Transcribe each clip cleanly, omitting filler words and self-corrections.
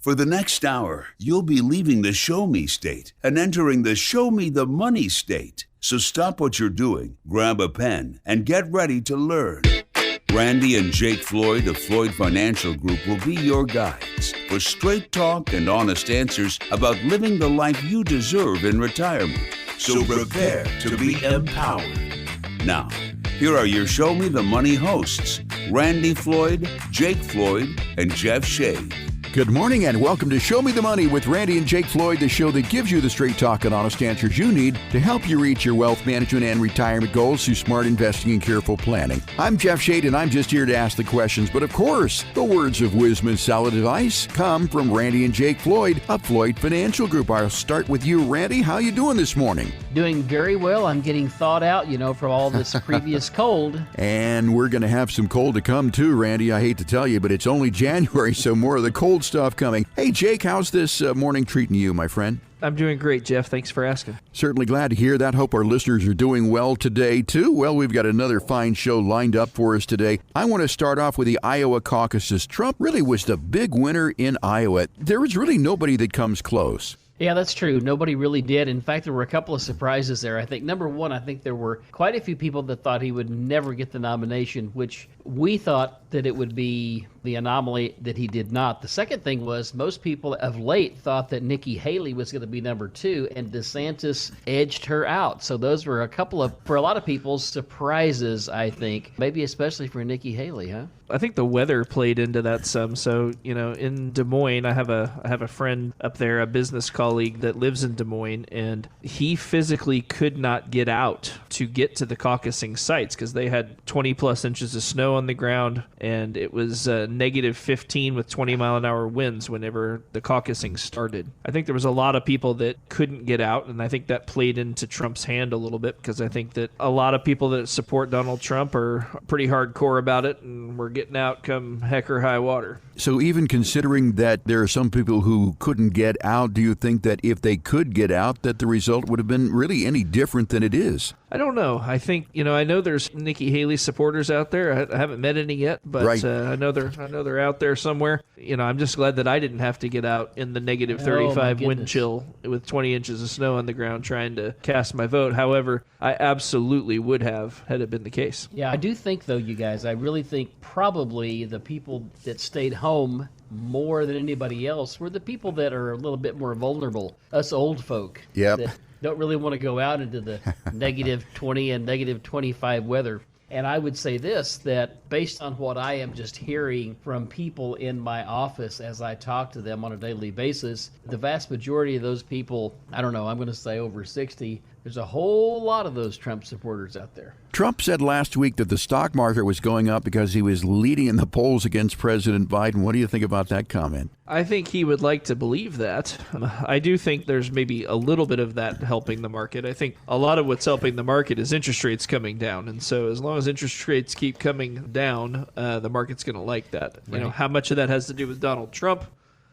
For the next hour, you'll be leaving the Show Me state and entering the Show Me the Money state. So stop what you're doing, grab a pen, and get ready to learn. Randy and Jake Floyd of Floyd Financial Group will be your guides for straight talk and honest answers about living the life you deserve in retirement. So prepare to be empowered. Now, here are your Show Me the Money hosts, Randy Floyd, Jake Floyd, and Jeff Shade. Good morning and welcome to Show Me the Money with Randy and Jake Floyd, the show that gives you the straight talk and honest answers you need to help you reach your wealth management and retirement goals through smart investing and careful planning. I'm Jeff Shade and I'm just here to ask the questions, but of course, the words of wisdom and solid advice come from Randy and Jake Floyd of Floyd Financial Group. I'll start with you, Randy. How you doing this morning? Doing very well. I'm getting thawed out, from all this previous cold. And we're going to have some cold to come too, Randy. I hate to tell you, but it's only January, so more of the cold stuff coming. Hey, Jake, how's this morning treating you, my friend? I'm doing great, Jeff. Thanks for asking. Certainly glad to hear that. Hope our listeners are doing well today, too. Well, we've got another fine show lined up for us today. I want to start off with the Iowa caucuses. Trump really was the big winner in Iowa. There was really nobody that comes close. Yeah, that's true. Nobody really did. In fact, there were a couple of surprises there. I think, number one, I think there were quite a few people that thought he would never get the nomination, which we thought that it would be the anomaly that he did not. The second thing was most people of late thought that Nikki Haley was going to be number two, and DeSantis edged her out. So those were a couple of, for a lot of people, surprises, I think. Maybe especially for Nikki Haley, huh? I think the weather played into that some. So, in Des Moines, I have a friend up there, a business colleague that lives in Des Moines, and he physically could not get out to get to the caucusing sites because they had 20 plus inches of snow on the ground, and it was negative 15 with 20-mile-an-hour winds whenever the caucusing started. I think there was a lot of people that couldn't get out, and I think that played into Trump's hand a little bit because I think that a lot of people that support Donald Trump are pretty hardcore about it, and we're getting out come heck or high water. So even considering that there are some people who couldn't get out, do you think that if they could get out, that the result would have been really any different than it is? I don't know. I think, I know there's Nikki Haley supporters out there. I haven't met any yet, but right. I know they're out there somewhere. I'm just glad that I didn't have to get out in the negative 35 wind chill with 20 inches of snow on the ground trying to cast my vote. However, I absolutely would have had it been the case. Yeah, I do think, though, you guys, I really think probably the people that stayed home more than anybody else were the people that are a little bit more vulnerable, us old folk. Yep. That don't really want to go out into the negative 20 and negative 25 weather. And I would say this, that based on what I am just hearing from people in my office as I talk to them on a daily basis, the vast majority of those people, I don't know, I'm going to say over 60, there's a whole lot of those Trump supporters out there. Trump said last week that the stock market was going up because he was leading in the polls against President Biden. What do you think about that comment? I think he would like to believe that. I do think there's maybe a little bit of that helping the market. I think a lot of what's helping the market is interest rates coming down. And so as long as interest rates keep coming down, the market's going to like that. Right. How much of that has to do with Donald Trump?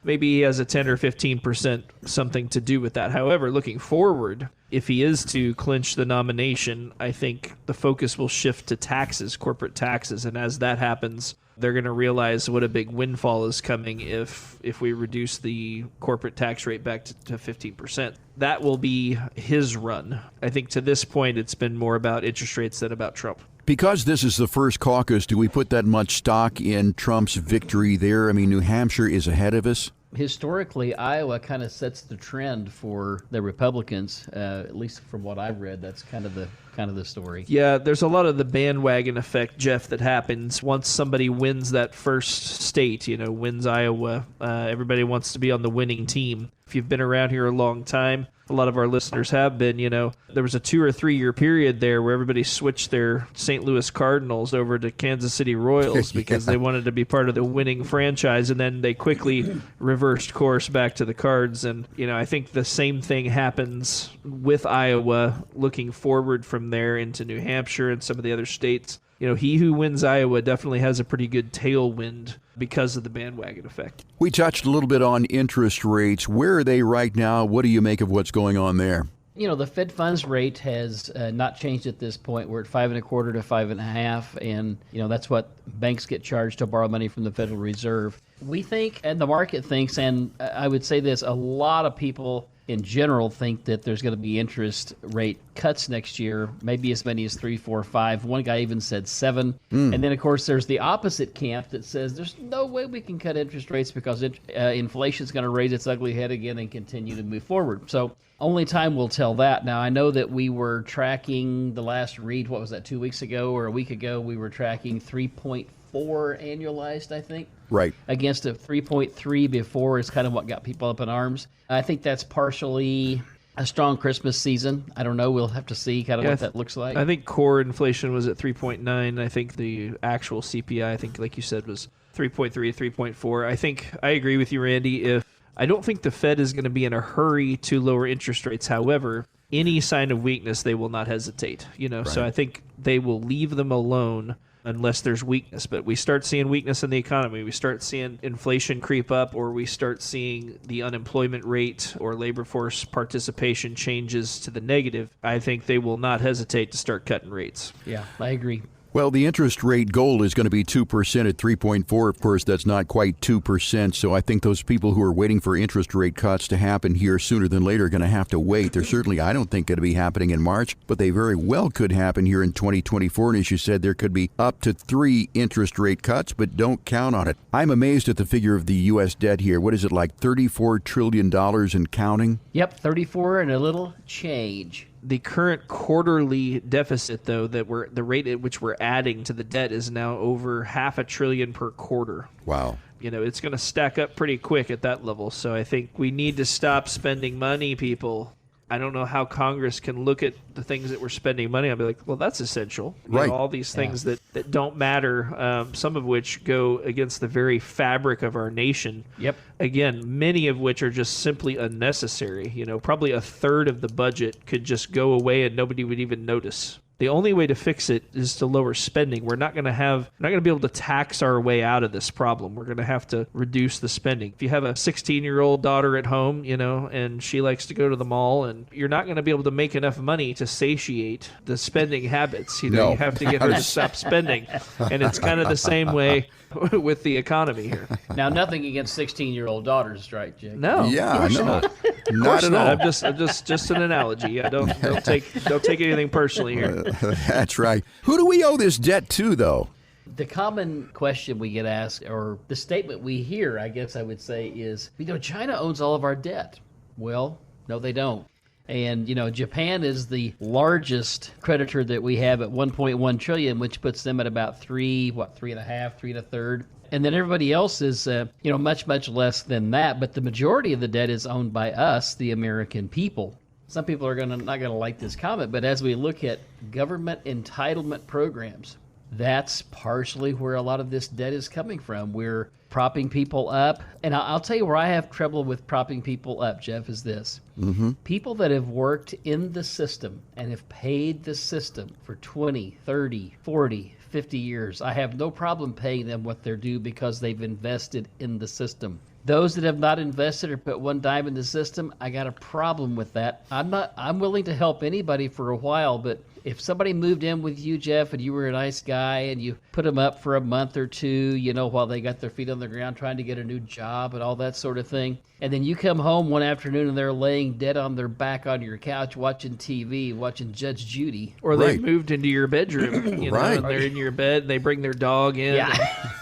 Maybe he has a 10 or 15% something to do with that. However, looking forward, if he is to clinch the nomination, I think the focus will shift to taxes, corporate taxes. And as that happens, they're going to realize what a big windfall is coming if we reduce the corporate tax rate back to 15%. That will be his run. I think to this point, it's been more about interest rates than about Trump. Because this is the first caucus, do we put that much stock in Trump's victory there? I mean, New Hampshire is ahead of us. Historically, Iowa kind of sets the trend for the Republicans, at least from what I've read. That's kind of the story. Yeah, there's a lot of the bandwagon effect, Jeff, that happens once somebody wins that first state, wins Iowa. Everybody wants to be on the winning team. If you've been around here a long time, a lot of our listeners have been, there was a 2 or 3 year period there where everybody switched their St. Louis Cardinals over to Kansas City Royals because they wanted to be part of the winning franchise, and then they quickly reversed course back to the Cards. And, I think the same thing happens with Iowa looking forward from there into New Hampshire and some of the other states. He who wins Iowa definitely has a pretty good tailwind because of the bandwagon effect. We touched a little bit on interest rates. Where are they right now? What do you make of what's going on there? The Fed funds rate has not changed at this point. We're at 5.25 to 5.5, and that's what banks get charged to borrow money from the Federal Reserve. We think, and the market thinks, and I would say this: a lot of people in general think that there's going to be interest rate cuts next year, maybe as many as 3, 4, 5. One guy even said 7. And then, of course, there's the opposite camp that says there's no way we can cut interest rates because inflation's going to raise its ugly head again and continue to move forward. So only time will tell that. Now, I know that we were tracking the last read, what was that, 2 weeks ago or a week ago? We were tracking 3.4 annualized, I think. Right. Against a 3.3 before is kind of what got people up in arms. I think that's partially a strong Christmas season. I don't know. We'll have to see kind of what that looks like. I think core inflation was at 3.9. I think the actual CPI, I think, like you said, was 3.3, 3.4. I agree with you, Randy. I don't think the Fed is going to be in a hurry to lower interest rates. However, any sign of weakness, they will not hesitate. Right. So I think they will leave them alone unless there's weakness. But we start seeing weakness in the economy, we start seeing inflation creep up, or we start seeing the unemployment rate or labor force participation changes to the negative, I think they will not hesitate to start cutting rates. Yeah, I agree. Well, the interest rate goal is going to be 2% at 3.4. Of course, that's not quite 2%. So I think those people who are waiting for interest rate cuts to happen here sooner than later are going to have to wait. They're certainly, I don't think, going to be happening in March, but they very well could happen here in 2024. And as you said, there could be up to 3 interest rate cuts, but don't count on it. I'm amazed at the figure of the U.S. debt here. What is it, like $34 trillion and counting? Yep, 34 and a little change. The current quarterly deficit, though, the rate at which we're adding to the debt is now over $500 billion per quarter. Wow. It's going to stack up pretty quick at that level. So I think we need to stop spending money, people. I don't know how Congress can look at the things that we're spending money on and be like, well, that's essential. Right. All these things that don't matter, some of which go against the very fabric of our nation. Yep. Again, many of which are just simply unnecessary. Probably a third of the budget could just go away and nobody would even notice. The only way to fix it is to lower spending. We're not going to be able to tax our way out of this problem. We're going to have to reduce the spending. If you have a 16-year-old daughter at home, and she likes to go to the mall, and you're not going to be able to make enough money to satiate the spending habits. No. You have to get her to stop spending. And it's kind of the same way with the economy here. Now, nothing against 16-year-old daughters, right, Jake? No, Yeah, of course no. not. Not at all. I'm just an analogy. Don't take anything personally here. That's right. Who do we owe this debt to, though? The common question we get asked, or the statement we hear, I guess I would say, is, China owns all of our debt. Well, no, they don't. And, Japan is the largest creditor that we have at $1.1 trillion, which puts them at about 3.5, 3 1/3. And then everybody else is, much, much less than that. But the majority of the debt is owned by us, the American people. Some people are not going to like this comment, but as we look at government entitlement programs, that's partially where a lot of this debt is coming from. We're propping people up. And I'll tell you where I have trouble with propping people up, Jeff, is this. Mm-hmm. People that have worked in the system and have paid the system for 20, 30, 40, 50 years, I have no problem paying them what they're due because they've invested in the system. Those that have not invested or put one dime in the system, I got a problem with that. I'm willing to help anybody for a while, but if somebody moved in with you, Jeff, and you were a nice guy and you put them up for a month or two, while they got their feet on the ground trying to get a new job and all that sort of thing, and then you come home one afternoon and they're laying dead on their back on your couch watching TV, watching Judge Judy. Or they moved into your bedroom, Right. and they're in your bed, and they bring their dog in,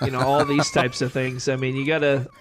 and, all these types of things. I mean,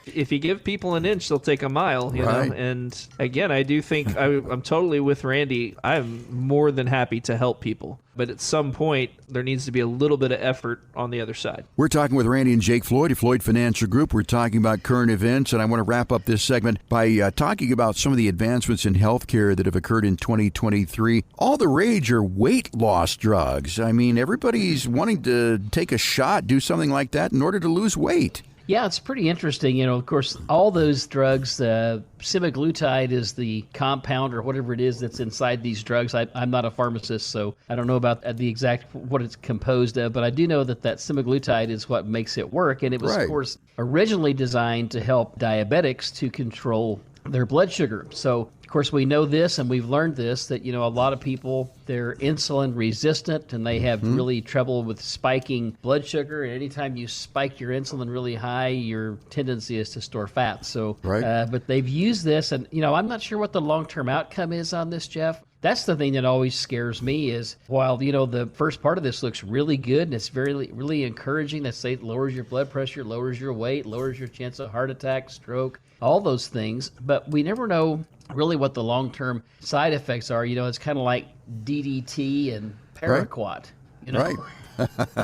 if you give people an inch, they'll take a mile, Right. know. And again, I do think I'm totally with Randy. I'm more than happy to help people. But at some point, there needs to be a little bit of effort on the other side. We're talking with Randy and Jake Floyd of Floyd Financial Group. We're talking about current events, and I want to wrap up this segment by talking about some of the advancements in healthcare that have occurred in 2023. All the rage are weight loss drugs. I mean, everybody's wanting to take a shot, do something like that in order to lose weight. Yeah, it's pretty interesting. Of course, all those drugs, semaglutide is the compound or whatever it is that's inside these drugs. I'm not a pharmacist, so I don't know about the exact what it's composed of, but I do know that semaglutide is what makes it work. And it was, Right. of course, originally designed to help diabetics to control their blood sugar. So course, we know this, and we've learned this, that, a lot of people, they're insulin resistant, and they have really trouble with spiking blood sugar. And anytime you spike your insulin really high, your tendency is to store fat. So, but they've used this, and, I'm not sure what the long-term outcome is on this, Jeff. That's the thing that always scares me is while, the first part of this looks really good and it's really encouraging. That say it lowers your blood pressure, lowers your weight, lowers your chance of heart attack, stroke, all those things. But we never know really what the long-term side effects are. It's kind of like DDT and paraquat. Right.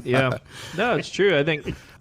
Yeah. No, it's true.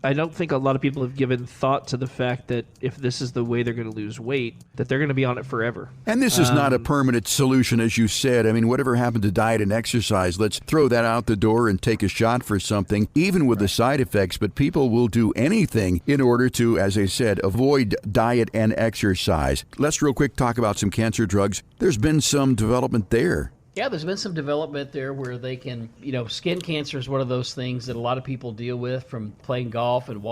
I don't think a lot of people have given thought to the fact that if this is the way they're going to lose weight, that they're going to be on it forever. And this is not a permanent solution, as you said. I mean, whatever happened to diet and exercise, let's throw that out the door and take a shot for something, even with the side effects. But people will do anything in order to, as I said, avoid diet and exercise. Let's real quick talk about some cancer drugs. There's been some development there. Yeah, there's been some development there where they can, skin cancer is one of those things that a lot of people deal with from playing golf and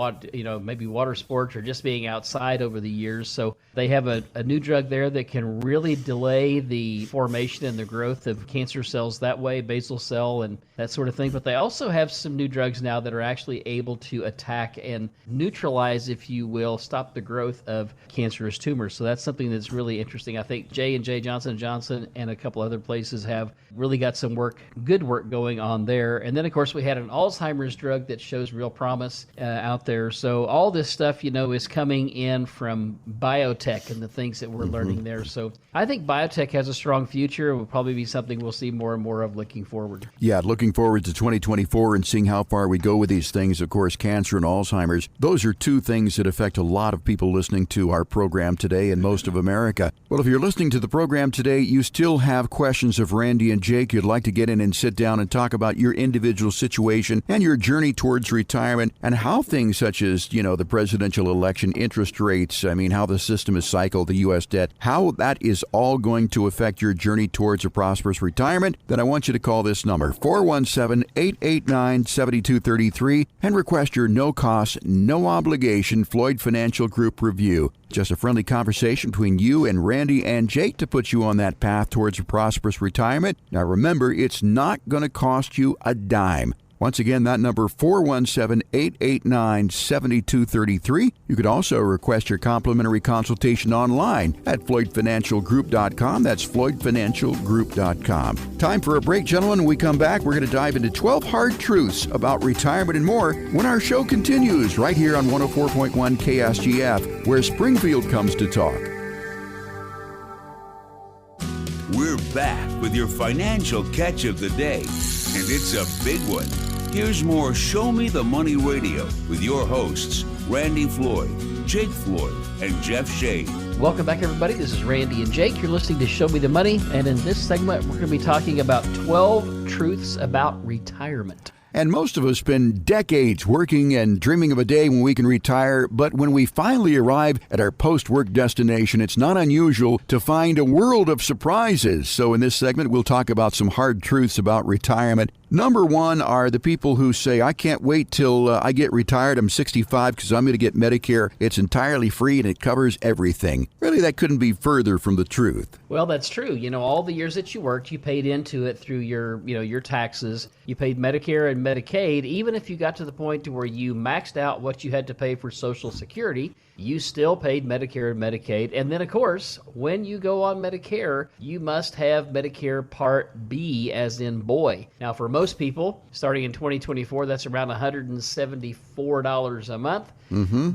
maybe water sports or just being outside over the years. So they have a new drug there that can really delay the formation and the growth of cancer cells that way, basal cell and that sort of thing. But they also have some new drugs now that are actually able to attack and neutralize, if you will, stop the growth of cancerous tumors. So that's something that's really interesting. I think J&J, Johnson & Johnson, and a couple other places have really got some good work going on there. And then, of course, we had an Alzheimer's drug that shows real promise out there. So all this stuff, is coming in from biotech and the things that we're learning there. So I think biotech has a strong future. It will probably be something we'll see more and more of looking forward. Yeah, looking forward to 2024 and seeing how far we go with these things. Of course, cancer and Alzheimer's, those are two things that affect a lot of people listening to our program today in most of America. Well, if you're listening to the program today, you still have questions of Randy and Jake, you'd like to get in and sit down and talk about your individual situation and your journey towards retirement and how things such as, the presidential election, interest rates, how the system is cycled, the U.S. debt, how that is all going to affect your journey towards a prosperous retirement, then I want you to call this number, 417-889-7233, and request your no-cost, no-obligation Floyd Financial Group review. Just a friendly conversation between you and Randy and Jake to put you on that path towards a prosperous retirement. Now remember, it's not going to cost you a dime. Once again, that number, 417-889-7233. You could also request your complimentary consultation online at FloydFinancialGroup.com. That's FloydFinancialGroup.com. Time for a break, gentlemen. When we come back, we're going to dive into 12 hard truths about retirement and more when our show continues right here on 104.1 KSGF, where Springfield comes to talk. We're back with your financial catch of the day, and it's a big one. Here's more Show Me the Money Radio with your hosts, Randy Floyd, Jake Floyd, and Jeff Shade. Welcome back, everybody. This is Randy and Jake. You're listening to Show Me the Money, and in this segment, we're going to be talking about 12 truths about retirement. And most of us spend decades working and dreaming of a day when we can retire, but when we finally arrive at our post-work destination, it's not unusual to find a world of surprises. So in this segment, we'll talk about some hard truths about retirement. Number one are the people who say, I can't wait till I get retired. I'm 65 because I'm going to get Medicare. It's entirely free and it covers everything. Really, that couldn't be further from the truth. Well, that's true. All the years that you worked, you paid into it through your taxes. You paid Medicare and Medicaid. Even if you got to the point to where you maxed out what you had to pay for Social Security, you still paid Medicare and Medicaid. And then, of course, when you go on Medicare, you must have Medicare Part B, as in boy. Now, for most people, starting in 2024, that's around $174 a month.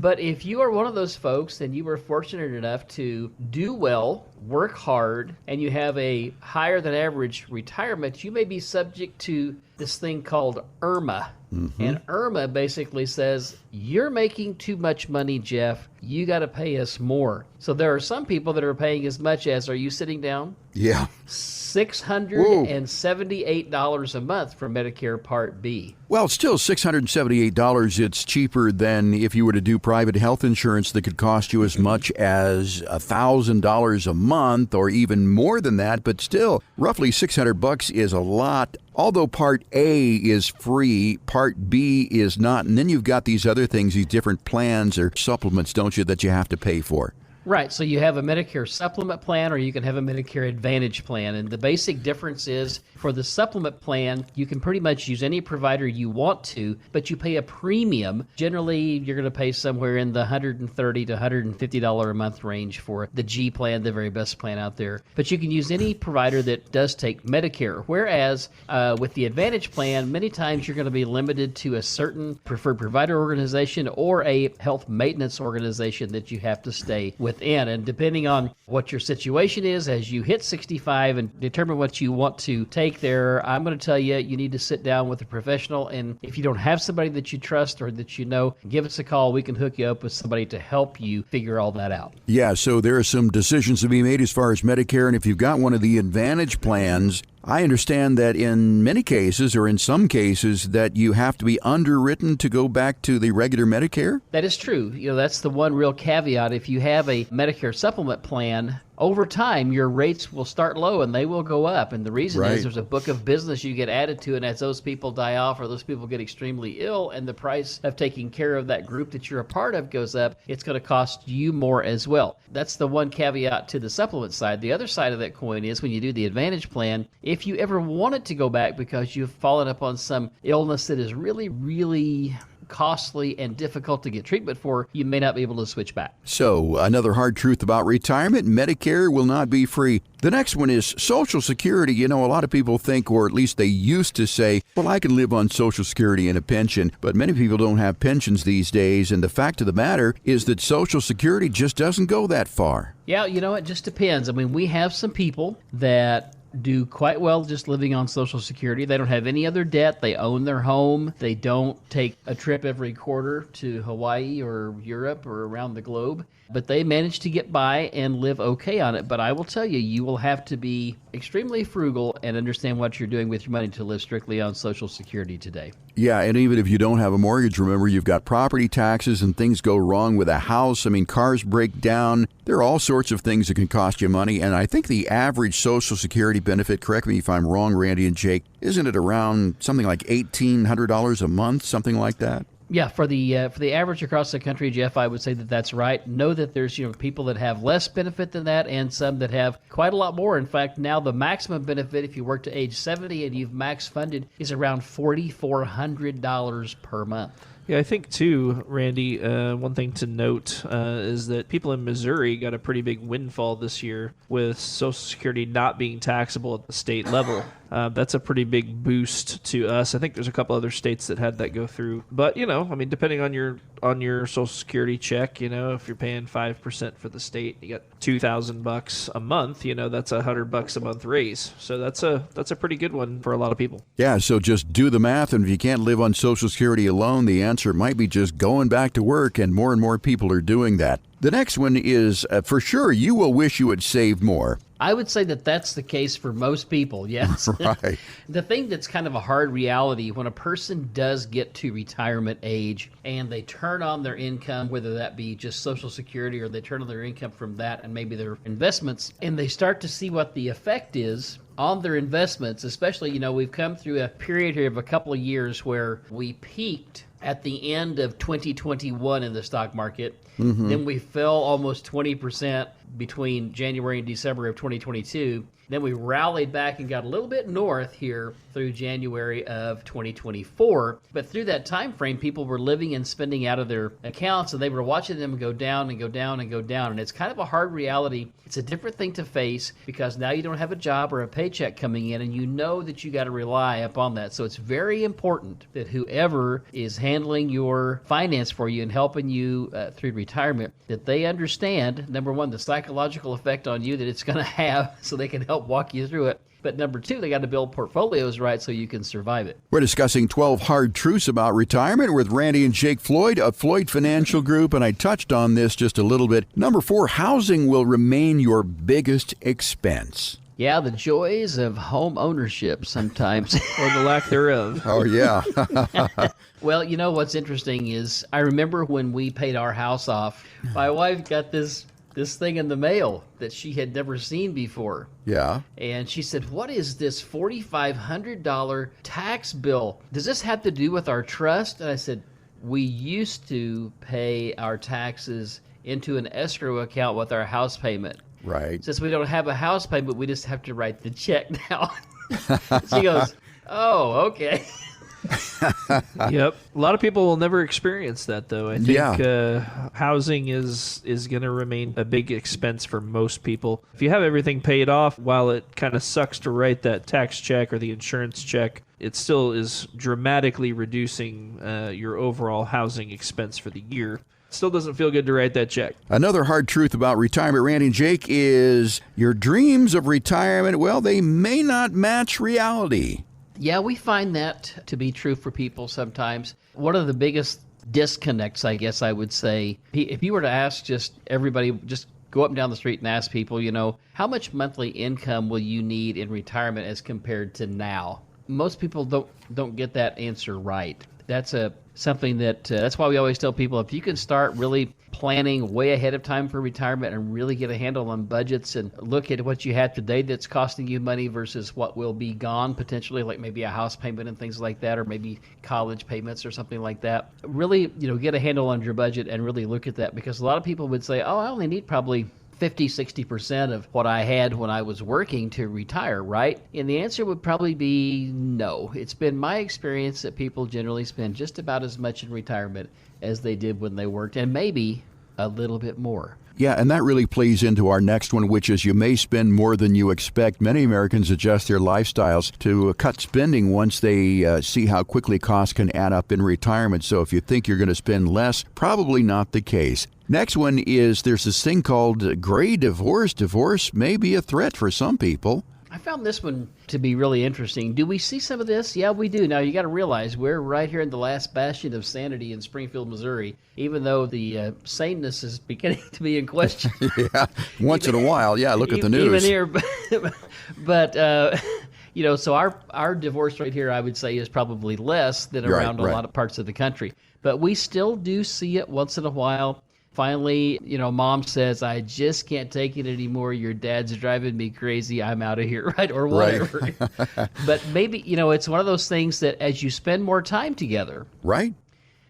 But if you are one of those folks and you were fortunate enough to do well, work hard, and you have a higher than average retirement, you may be subject to this thing called IRMA. And IRMA basically says, you're making too much money, Jeff. You got to pay us more. So there are some people that are paying as much as, are you sitting down? Yeah. $678 a month for Medicare Part B. Well, still $678. It's cheaper than if you were to do private health insurance that could cost you as much as $1,000 a month or even more than that. But still, roughly $600 is a lot. Although Part A is free, Part B is not. And then you've got these other things, these different plans or supplements, don't you, that you have to pay for. Right. So you have a Medicare supplement plan or you can have a Medicare Advantage plan. And the basic difference is for the supplement plan, you can pretty much use any provider you want to, but you pay a premium. Generally, you're going to pay somewhere in the $130 to $150 a month range for the G plan, the very best plan out there. But you can use any provider that does take Medicare. Whereas with the Advantage plan, many times you're going to be limited to a certain preferred provider organization or a health maintenance organization that you have to stay within. And depending on what your situation is, as you hit 65 and determine what you want to take there, I'm going to tell you, you need to sit down with a professional. And if you don't have somebody that you trust or that you know, give us a call. We can hook you up with somebody to help you figure all that out. Yeah, so there are some decisions to be made as far as Medicare. And if you've got one of the Advantage plans, I understand that in many cases, or in some cases, that you have to be underwritten to go back to the regular Medicare? That is true. That's the one real caveat. If you have a Medicare supplement plan, over time, your rates will start low and they will go up. And the reason is there's a book of business you get added to, and as those people die off or those people get extremely ill and the price of taking care of that group that you're a part of goes up, it's going to cost you more as well. That's the one caveat to the supplement side. The other side of that coin is when you do the Advantage plan, if you ever wanted to go back because you've fallen upon some illness that is really, really costly and difficult to get treatment for, you may not be able to switch back. So, another hard truth about retirement, Medicare will not be free. The next one is Social Security. A lot of people think, or at least they used to say, well, I can live on Social Security and a pension, but many people don't have pensions these days, and the fact of the matter is that Social Security just doesn't go that far. Yeah, it just depends. I mean, we have some people that do quite well just living on Social Security. They don't have any other debt. They own their home. They don't take a trip every quarter to Hawaii or Europe or around the globe. But they manage to get by and live okay on it. But I will tell you, you will have to be extremely frugal and understand what you're doing with your money to live strictly on Social Security today. Yeah, and even if you don't have a mortgage, remember, you've got property taxes and things go wrong with a house. I mean, cars break down. There are all sorts of things that can cost you money. And I think the average Social Security benefit, correct me if I'm wrong, Randy and Jake, isn't it around something like $1,800 a month, something like that? Yeah, for the average across the country, Jeff, I would say that that's right. Know that there's people that have less benefit than that and some that have quite a lot more. In fact, now the maximum benefit if you work to age 70 and you've max funded is around $4,400 per month. Yeah, I think, too, Randy, one thing to note is that people in Missouri got a pretty big windfall this year with Social Security not being taxable at the state level. That's a pretty big boost to us. I think there's a couple other states that had that go through. But, depending on your Social Security check, if you're paying 5% for the state, you got $2,000 a month, that's $100 a month raise. So that's a pretty good one for a lot of people. Yeah, so just do the math, and if you can't live on Social Security alone, the answer might be just going back to work, and more people are doing that. The next one is, for sure, you will wish you had saved more. I would say that that's the case for most people, yes. Right. The thing that's kind of a hard reality, when a person does get to retirement age and they turn on their income, whether that be just Social Security or they turn on their income from that and maybe their investments, and they start to see what the effect is on their investments, especially, we've come through a period here of a couple of years where we peaked at the end of 2021 in the stock market. Mm-hmm. Then we fell almost 20% between January and December of 2022. Then we rallied back and got a little bit north here through January of 2024. But through that time frame, people were living and spending out of their accounts, and they were watching them go down and go down and go down. And it's kind of a hard reality. It's a different thing to face because now you don't have a job or a paycheck coming in, and you know that you got to rely upon that. So it's very important that whoever is handling your finance for you and helping you through retirement, that they understand, number one, the psychological effect on you that it's going to have so they can help walk you through it. But number two, they got to build portfolios right so you can survive it. We're discussing 12 hard truths about retirement with Randy and Jake Floyd of Floyd Financial Group, and I touched on this just a little bit. Number 4, housing will remain your biggest expense. Yeah, the joys of home ownership sometimes. Or the lack thereof. Oh, yeah. Well, what's interesting is I remember when we paid our house off, my wife got this thing in the mail that she had never seen before. Yeah. And she said, "What is this $4,500 tax bill? Does this have to do with our trust?" And I said, "We used to pay our taxes into an escrow account with our house payment. Right. Since we don't have a house payment, we just have to write the check now. She goes, oh, okay. Yep. A lot of people will never experience that, though. I think housing is going to remain a big expense for most people. If you have everything paid off, while it kind of sucks to write that tax check or the insurance check, it still is dramatically reducing your overall housing expense for the year. Still doesn't feel good to write that check. Another hard truth about retirement, Randy and Jake, is your dreams of retirement, well, they may not match reality. Yeah, we find that to be true for people sometimes. One of the biggest disconnects, I guess I would say, if you were to ask just everybody, just go up and down the street and ask people, how much monthly income will you need in retirement as compared to now? Most people don't get that answer right. That's something that's why we always tell people, if you can start really planning way ahead of time for retirement and really get a handle on budgets and look at what you have today that's costing you money versus what will be gone potentially, like maybe a house payment and things like that, or maybe college payments or something like that. Really, get a handle on your budget and really look at that, because a lot of people would say, oh, I only need probably 50-60% of what I had when I was working to retire, right? And the answer would probably be no. It's been my experience that people generally spend just about as much in retirement as they did when they worked, and maybe a little bit more. Yeah, and that really plays into our next one, which is you may spend more than you expect. Many Americans adjust their lifestyles to cut spending once they see how quickly costs can add up in retirement. So if you think you're going to spend less, probably not the case. Next one is there's this thing called gray divorce. Divorce may be a threat for some people. I found this one to be really interesting. Do we see some of this? Yeah, we do. Now, you got to realize we're right here in the last bastion of sanity in Springfield, Missouri, even though the saneness is beginning to be in question. Yeah, once in a while. Yeah, look at the news. Even here. But so our divorce rate here, I would say, is probably less than around a lot of parts of the country. But we still do see it once in a while. Finally, mom says, I just can't take it anymore. Your dad's driving me crazy. I'm out of here, right? Or whatever. Right. But maybe, it's one of those things that as you spend more time together. Right.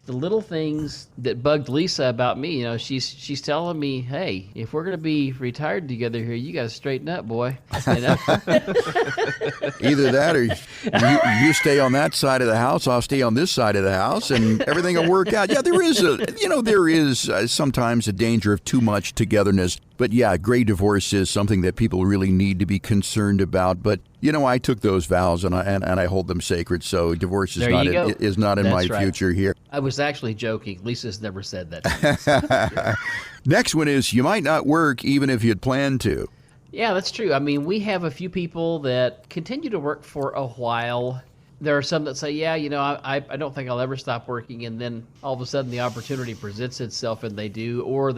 The little things that bugged Lisa about me, she's telling me, hey, if we're going to be retired together here, you got to straighten up, boy. Either that or you stay on that side of the house, I'll stay on this side of the house, and everything will work out. Yeah, there is sometimes a danger of too much togetherness. But yeah, gray divorce is something that people really need to be concerned about. But I took those vows and I hold them sacred. So divorce is not in my future here. I was actually joking. Lisa's never said that. Next one is you might not work even if you'd planned to. Yeah, that's true. I mean, we have a few people that continue to work for a while. There are some that say, yeah, I don't think I'll ever stop working. And then all of a sudden the opportunity presents itself and they do, or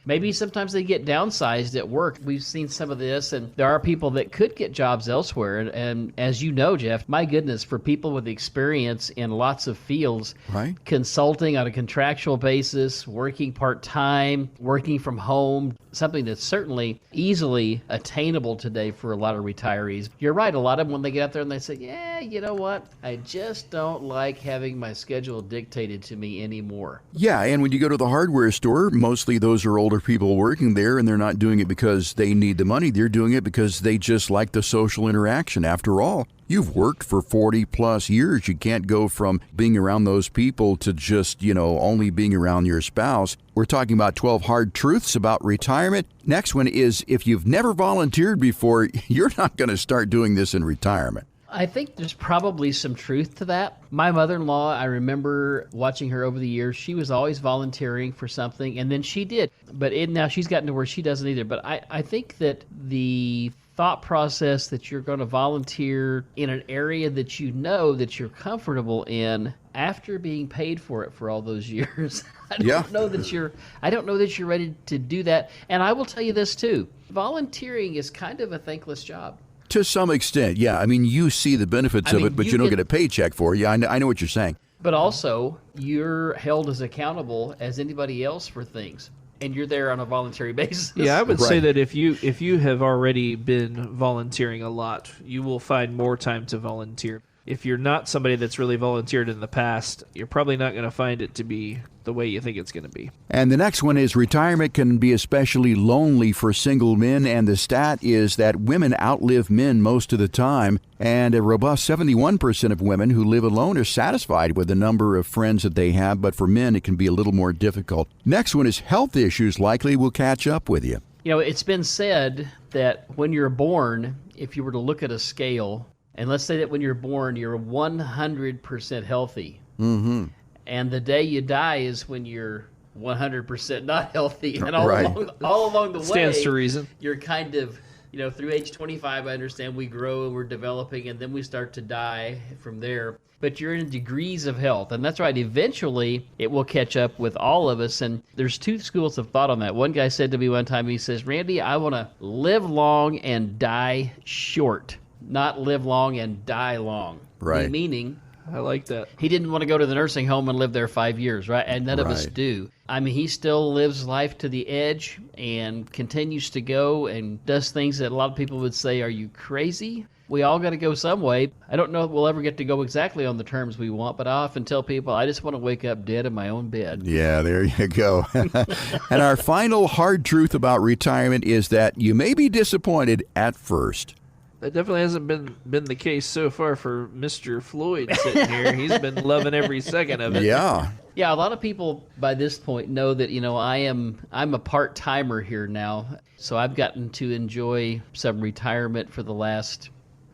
maybe sometimes they get downsized at work. We've seen some of this, and there are people that could get jobs elsewhere. And as you know, Jeff, my goodness, for people with experience in lots of fields, right? Consulting on a contractual basis, working part-time, working from home, something that's certainly easily attainable today for a lot of retirees. You're right. A lot of them, when they get out there and they say, yeah, you know what? I just don't like having my schedule dictated to me anymore. Yeah, and when you go to the hardware store, mostly those are older people working there, and they're not doing it because they need the money. They're doing it because they just like the social interaction. After all, you've worked for 40 plus years. You can't go from being around those people to just, only being around your spouse. We're talking about 12 hard truths about retirement. Next one is if you've never volunteered before, you're not going to start doing this in retirement. I think there's probably some truth to that. My mother-in-law, I remember watching her over the years. She was always volunteering for something, and then she did. But now she's gotten to where she doesn't either. But I think that the thought process that you're going to volunteer in an area that you know that you're comfortable in after being paid for it for all those years, I don't know that you're ready to do that. And I will tell you this too. Volunteering is kind of a thankless job. To some extent, yeah. I mean, you see the benefits of it, but you don't get a paycheck for it. Yeah, I know what you're saying. But also, you're held as accountable as anybody else for things, and you're there on a voluntary basis. Yeah, I would say that if you have already been volunteering a lot, you will find more time to volunteer. if you're not somebody that's really volunteered in the past, you're probably not going to find it to be the way you think it's going to be. And the next one is retirement can be especially lonely for single men, and the stat is that women outlive men most of the time, and a robust 71% of women who live alone are satisfied with the number of friends that they have, but for men it can be a little more difficult. Next one is health issues likely will catch up with you. You know, it's been said that when you're born, if you were to look at a scale, and let's say that when you're born, you're 100% healthy. Mm-hmm. And the day you die is when you're 100% not healthy. And all, Right. all along the way, Stands to reason. You're kind of, you know, through age 25, I understand we grow and we're developing, and then we start to die from there. But you're in degrees of health. And that's right. Eventually, it will catch up with all of us. And there's two schools of thought on that. One guy said to me one time, he says, Randy, I want to live long and die short, not live long and die long. Right. Meaning, I like that. he didn't want to go to the nursing home and live there 5 years, right? And none of us Right. do. I mean, he still lives life to the edge and continues to go and does things that a lot of people would say, are you crazy? We all got to go some way. I don't know if we'll ever get to go exactly on the terms we want, but I often tell people, I just want to wake up dead in my own bed. Yeah, there you go. And our final hard truth about retirement is that you may be disappointed at first. That definitely hasn't been the case so far for Mr. Floyd sitting here. He's been loving every second of it. Yeah. Yeah, a lot of people by this point know that, you know, I'm a part-timer here now. So I've gotten to enjoy some retirement for the last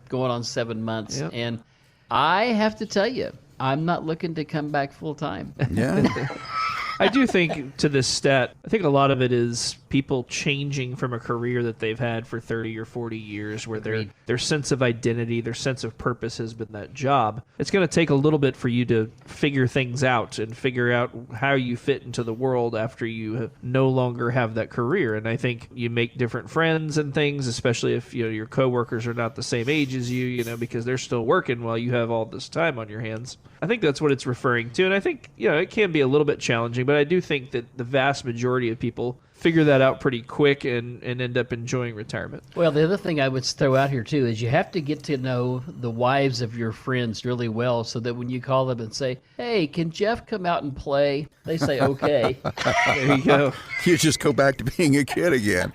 going on 7 months. Yep. And I have to tell you, I'm not looking to come back full-time. Yeah. I do think to this stat, I think a lot of it is people changing from a career that they've had for 30 or 40 years where their sense of identity, their sense of purpose has been that job. It's going to take a little bit for you to figure things out and figure out how you fit into the world after you no longer have that career. And I think you make different friends and things, especially if your coworkers are not the same age as you, because they're still working while you have all this time on your hands. I think that's what it's referring to. And I think, it can be a little bit challenging, but I do think that the vast majority of people figure that out pretty quick and end up enjoying retirement. Well, the other thing I would throw out here, too, is you have to get to know the wives of your friends really well so that when you call them and say, hey, can Jeff come out and play? They say, okay. There you go. You just go back to being a kid again.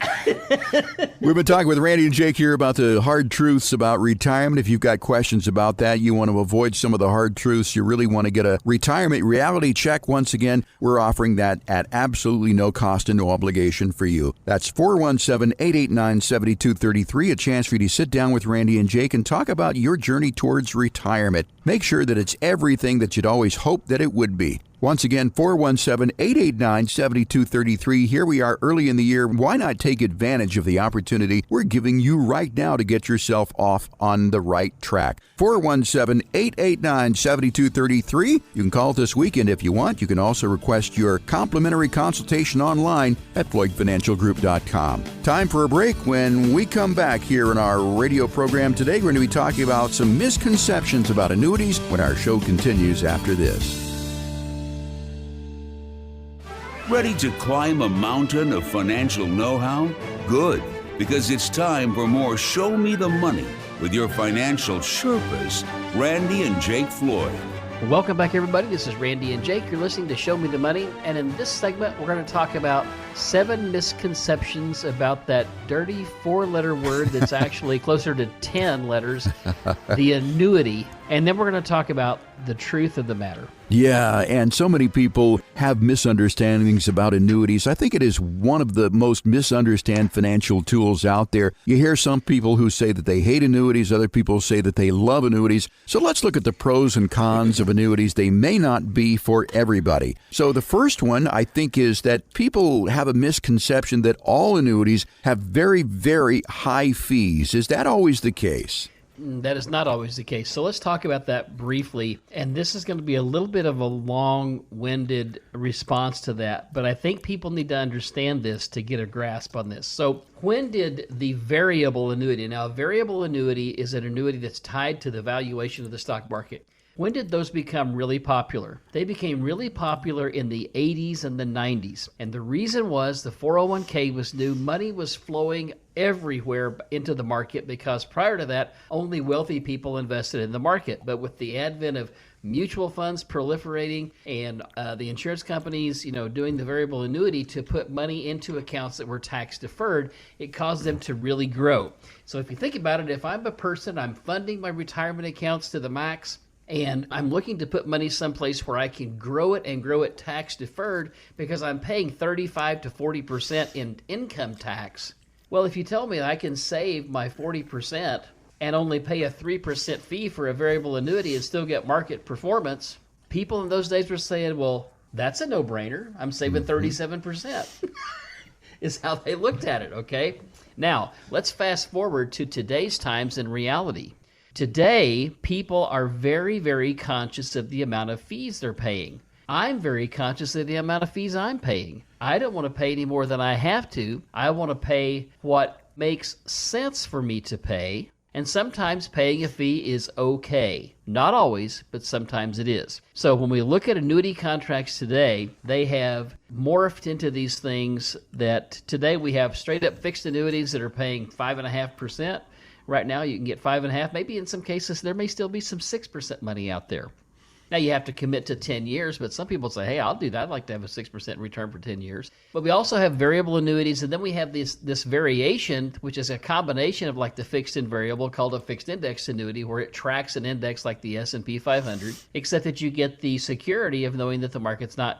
We've been talking with Randy and Jake here about the hard truths about retirement. If you've got questions about that, you want to avoid some of the hard truths, you really want to get a retirement reality check, once again, we're offering that at absolutely no cost and no obligation for you. That's 417-889-7233, a chance for you to sit down with Randy and Jake and talk about your journey towards retirement. Make sure that it's everything that you'd always hoped that it would be. Once again, 417-889-7233. Here we are early in the year. Why not take advantage of the opportunity we're giving you right now to get yourself off on the right track? 417-889-7233. You can call this weekend if you want. You can also request your complimentary consultation online at FloydFinancialGroup.com. Time for a break. When we come back here in our radio program today, we're going to be talking about some misconceptions about annuities when our show continues after this. Ready to climb a mountain of financial know-how? Good, because it's time for more Show Me the Money with your financial Sherpas, Randy and Jake Floyd. Welcome back, everybody. This is Randy and Jake. You're listening to Show Me the Money. And in this segment, we're going to talk about 7 misconceptions about that dirty 4-letter word that's actually closer to 10 letters, the annuity. And then we're going to talk about the truth of the matter. Yeah, and so many people have misunderstandings about annuities. I think it is one of the most misunderstood financial tools out there. You hear some people who say that they hate annuities, other people say that they love annuities. So let's look at the pros and cons of annuities. They may not be for everybody. So the first one, I think, is that people have a misconception that all annuities have very, very high fees. Is that always the case? That is not always the case. So let's talk about that briefly. And this is going to be a little bit of a long-winded response to that, but I think people need to understand this to get a grasp on this. So when did the variable annuity, now a variable annuity is an annuity that's tied to the valuation of the stock market. When did those become really popular? They became really popular in the 80s and the 90s. And the reason was the 401k was new. Money was flowing everywhere into the market because prior to that, only wealthy people invested in the market. But with the advent of mutual funds proliferating and the insurance companies, doing the variable annuity to put money into accounts that were tax deferred, it caused them to really grow. So if you think about it, if I'm a person, I'm funding my retirement accounts to the max, and I'm looking to put money someplace where I can grow it and grow it tax deferred because I'm paying 35 to 40% in income tax. Well, if you tell me I can save my 40% and only pay a 3% fee for a variable annuity and still get market performance, people in those days were saying, well, that's a no-brainer. I'm saving 37%, is how they looked at it, okay? Now, let's fast forward to today's times and reality. Today, people are very, very conscious of the amount of fees they're paying. I'm very conscious of the amount of fees I'm paying. I don't want to pay any more than I have to. I want to pay what makes sense for me to pay. And sometimes paying a fee is okay. Not always, but sometimes it is. So when we look at annuity contracts today, they have morphed into these things that today we have straight up fixed annuities that are paying 5.5%. Right now you can get 5.5%. Maybe in some cases there may still be some 6% money out there. Now you have to commit to 10 years, but some people say, hey, I'll do that. I'd like to have a 6% return for 10 years. But we also have variable annuities, and then we have this variation, which is a combination of like the fixed and variable called a fixed index annuity, where it tracks an index like the S&P 500, except that you get the security of knowing that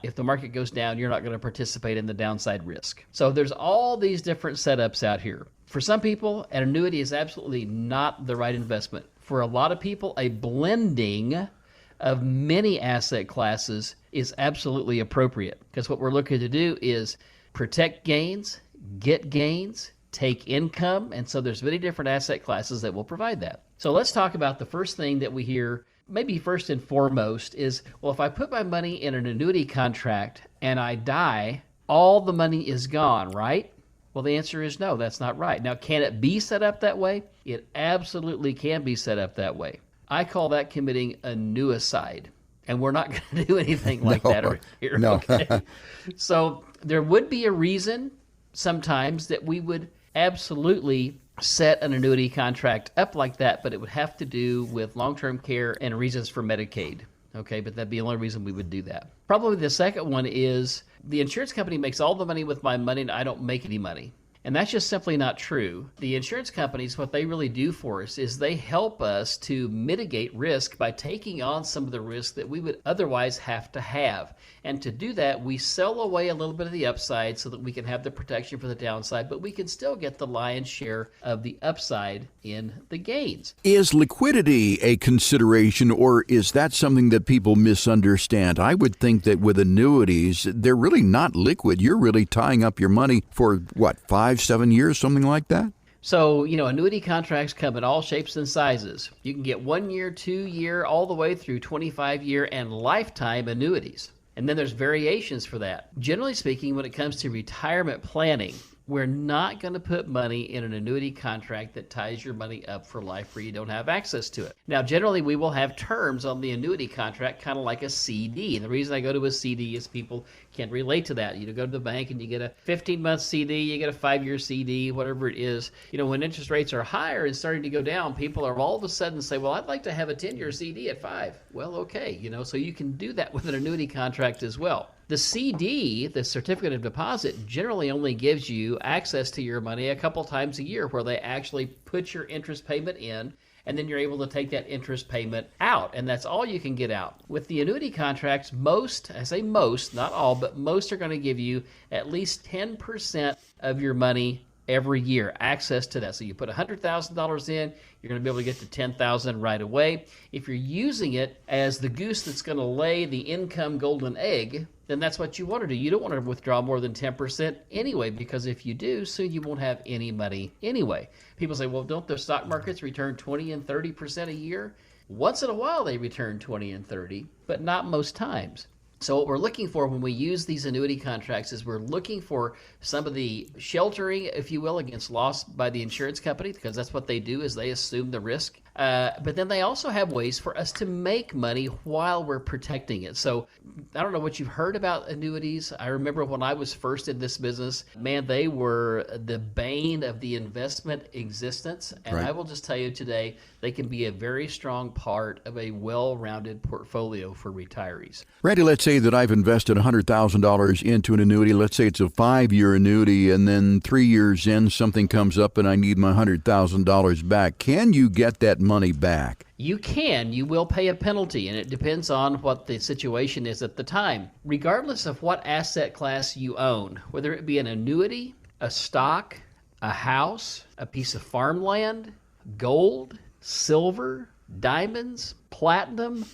if the market goes down, you're not going to participate in the downside risk. So there's all these different setups out here. For some people, an annuity is absolutely not the right investment. For a lot of people, a blending of many asset classes is absolutely appropriate, because what we're looking to do is protect gains, get gains, take income, and so there's many different asset classes that will provide that. So let's talk about the first thing that we hear, maybe first and foremost, is, well, if I put my money in an annuity contract and I die, all the money is gone, right? Well, the answer is no, that's not right. Now, can it be set up that way? It absolutely can be set up that way. I call that committing annuicide, and we're not going to do anything like that here. No. Okay? So there would be a reason sometimes that we would absolutely set an annuity contract up like that, but it would have to do with long-term care and reasons for Medicaid. Okay, but that'd be the only reason we would do that. Probably the second one is the insurance company makes all the money with my money and I don't make any money. And that's just simply not true. The insurance companies, what they really do for us is they help us to mitigate risk by taking on some of the risk that we would otherwise have to have. And to do that, we sell away a little bit of the upside so that we can have the protection for the downside, but we can still get the lion's share of the upside in the gains. Is liquidity a consideration, or is that something that people misunderstand? I would think that with annuities, they're really not liquid. You're really tying up your money for, 5-7 years, something like that? So, annuity contracts come in all shapes and sizes. You can get 1 year, 2 year, all the way through 25-year and lifetime annuities. And then there's variations for that. Generally speaking, when it comes to retirement planning, we're not going to put money in an annuity contract that ties your money up for life where you don't have access to it. Now, generally, we will have terms on the annuity contract, kind of like a CD. And the reason I go to a CD is people can relate to that. You go to the bank and you get a 15-month CD, you get a 5-year CD, whatever it is. When interest rates are higher and starting to go down, people are all of a sudden say, well, I'd like to have a 10-year CD at 5. Well, okay, so you can do that with an annuity contract as well. The CD, the certificate of deposit, generally only gives you access to your money a couple times a year, where they actually put your interest payment in, and then you're able to take that interest payment out, and that's all you can get out. With the annuity contracts, most, I say most, not all, but most are going to give you at least 10% of your money every year, access to that. So you put $100,000 in, you're going to be able to get to $10,000 right away. If you're using it as the goose that's going to lay the income golden egg, then that's what you want to do. You don't want to withdraw more than 10% anyway, because if you do, soon you won't have any money anyway. People say, well, don't the stock markets return 20 and 30% a year? Once in a while they return 20 and 30, but not most times. So what we're looking for when we use these annuity contracts is we're looking for some of the sheltering, if you will, against loss by the insurance company, because that's what they do is they assume the risk. But then they also have ways for us to make money while we're protecting it. So I don't know what you've heard about annuities. I remember when I was first in this business, man, they were the bane of the investment existence. And Right. I will just tell you today, they can be a very strong part of a well-rounded portfolio for retirees. Randy, let's say that I've invested $100,000 into an annuity. Let's say it's a 5-year annuity, and then 3 years in, something comes up and I need my $100,000 back. Can you get that money back? You can. You will pay a penalty, and it depends on what the situation is at the time. Regardless of what asset class you own, whether it be an annuity, a stock, a house, a piece of farmland, gold, silver, diamonds, platinum,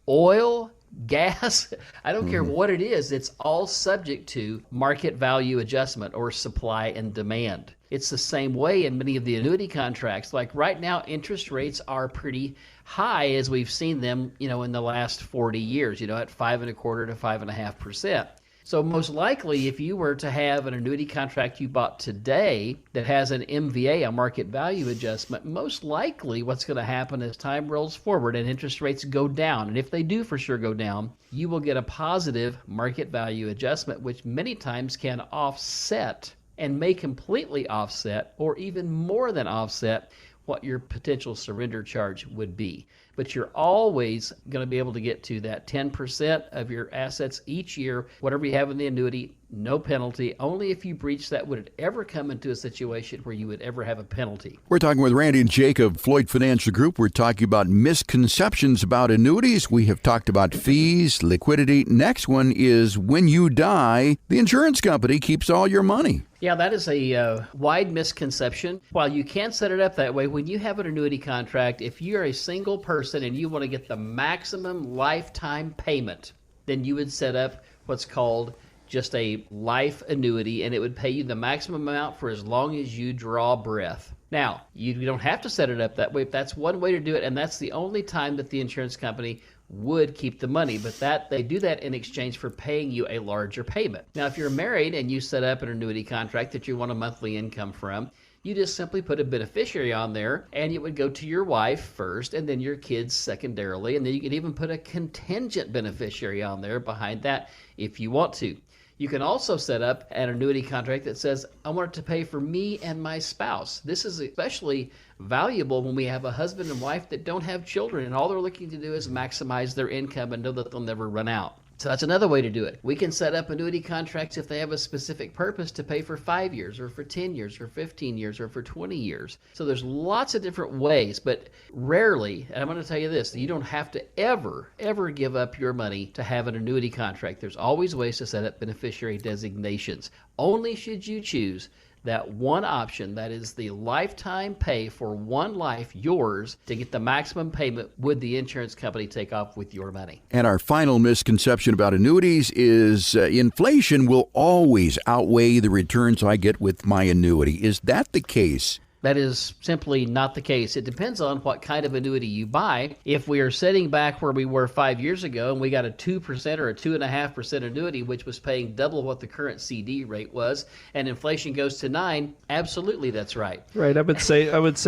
oil, gas, I don't care what it is, it's all subject to market value adjustment or supply and demand. It's the same way in many of the annuity contracts. Like right now, interest rates are pretty high as we've seen them, in the last 40 years, at 5.25% to 5.5%. So most likely, if you were to have an annuity contract you bought today that has an MVA, a market value adjustment, most likely what's going to happen as time rolls forward and interest rates go down, and if they do for sure go down, you will get a positive market value adjustment, which many times can offset and may completely offset or even more than offset what your potential surrender charge would be. But you're always going to be able to get to that 10% of your assets each year, whatever you have in the annuity, no penalty. Only if you breach that would it ever come into a situation where you would ever have a penalty. We're talking with Randy and Jake of Floyd Financial Group. We're talking about misconceptions about annuities. We have talked about fees, liquidity. Next one is when you die, the insurance company keeps all your money. Yeah, that is a wide misconception. While you can set it up that way, when you have an annuity contract, if you're a single person and you want to get the maximum lifetime payment, then you would set up what's called just a life annuity, and it would pay you the maximum amount for as long as you draw breath. Now, you don't have to set it up that way. That's one way to do it, and that's the only time that the insurance company would keep the money, but that they do that in exchange for paying you a larger payment. Now, if you're married and you set up an annuity contract that you want a monthly income from, you just simply put a beneficiary on there, and it would go to your wife first and then your kids secondarily, and then you could even put a contingent beneficiary on there behind that if you want to. You can also set up an annuity contract that says, I want it to pay for me and my spouse. This is especially valuable when we have a husband and wife that don't have children and all they're looking to do is maximize their income and know that they'll never run out. So that's another way to do it. We can set up annuity contracts if they have a specific purpose to pay for 5 years or for 10 years or 15 years or for 20 years. So there's lots of different ways, but rarely, and I'm going to tell you this, you don't have to ever give up your money to have an annuity contract. There's always ways to set up beneficiary designations. Only should you choose that one option, that is the lifetime pay for one life, yours, to get the maximum payment would the insurance company take off with your money. And our final misconception about annuities is inflation will always outweigh the returns I get with my annuity. Is that the case? That is simply not the case. It depends on what kind of annuity you buy. If we are sitting back where we were 5 years ago and we got a 2% or a 2.5% annuity, which was paying double what the current CD rate was, and inflation goes to 9, absolutely that's right. Right. I would say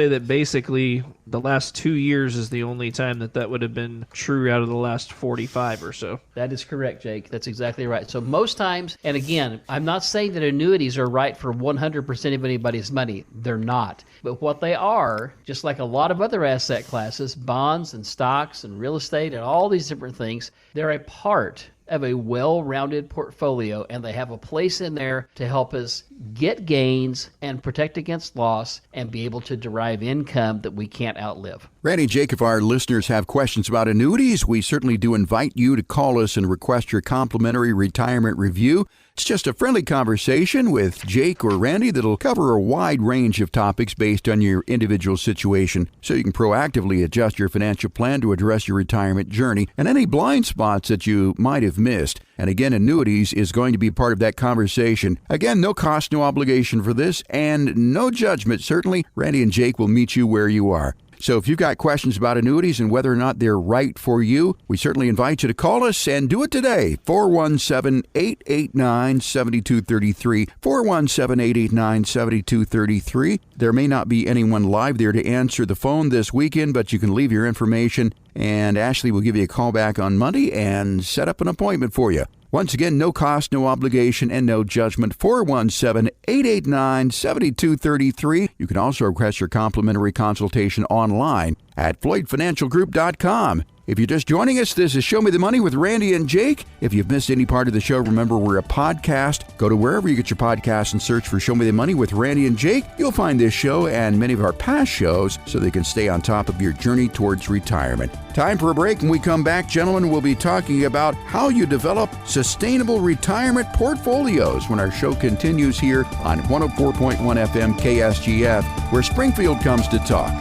that basically the last 2 years is the only time that would have been true out of the last 45 or so. That is correct, Jake. That's exactly right. So most times, and again, I'm not saying that annuities are right for 100% of anybody's money. They're not. But what they are, just like a lot of other asset classes, bonds and stocks and real estate and all these different things, they're a part of a well-rounded portfolio, and they have a place in there to help us get gains and protect against loss and be able to derive income that we can't outlive. Randy and Jake, if our listeners have questions about annuities, we certainly do invite you to call us and request your complimentary retirement review. It's just a friendly conversation with Jake or Randy that'll cover a wide range of topics based on your individual situation, so you can proactively adjust your financial plan to address your retirement journey and any blind spots that you might have missed. And again, annuities is going to be part of that conversation. Again, no cost, no obligation for this, and no judgment. Certainly, Randy and Jake will meet you where you are. So if you've got questions about annuities and whether or not they're right for you, we certainly invite you to call us and do it today. 417-889-7233. 417-889-7233. There may not be anyone live there to answer the phone this weekend, but you can leave your information and Ashley will give you a call back on Monday and set up an appointment for you. Once again, no cost, no obligation, and no judgment. 417-889-7233. You can also request your complimentary consultation online at FloydFinancialGroup.com. If you're just joining us, this is Show Me the Money with Randy and Jake. If you've missed any part of the show, remember we're a podcast. Go to wherever you get your podcasts and search for Show Me the Money with Randy and Jake. You'll find this show and many of our past shows so they can stay on top of your journey towards retirement. Time for a break. When we come back, gentlemen, we'll be talking about how you develop sustainable retirement portfolios when our show continues here on 104.1 FM KSGF, where Springfield comes to talk.